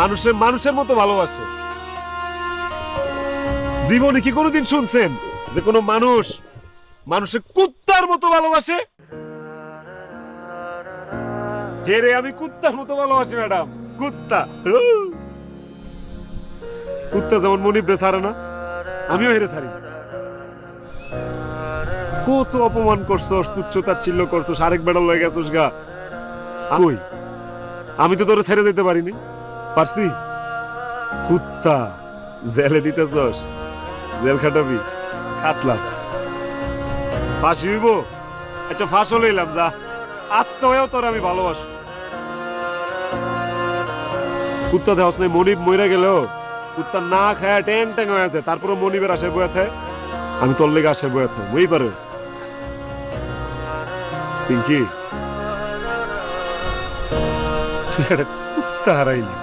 মানুষের মানুষের মতো ভালোবাসে। জীবনে কি কোনোদিন শুনছেন যে কোনো মানুষ মানুষের কুত্তার মতো ভালোবাসে? হেরে আমি কুত্তার মতো ভালোবাসি ম্যাডাম, কুত্তা। কুত্তা যেমন মনিবরে ছাড়ে না, আমিও হেরে ছাড়ি। কত অপমান করছস, তুচ্ছতাচ্ছিল্য করছস, আরেক বেড়া লয়ে গেছস গা। কই, আমি তো তোরে ছেড়ে দিতে পারিনি, পারছি? কুত্তা, জেলে দিতেছস, জেল খাটাবি, খাটলাম। ফাঁসি হইব? আচ্ছা ফাঁসও লইলাম, যা। আত্ম হয়েও তোর আমি ভালোবাসি। কুত্তা দেহস নাই, মনিব মইরা গেলেও কুত্তা না খায় ট্যাং ট্যাং হয়ে আছে, তারপরে মনিবের আশে বয়ে থাকে, আমি তোর লেগে আশে বয়ে থাকি, মই পারে। পিঙ্কি, তুই একটা কুত্তা হারাইলি।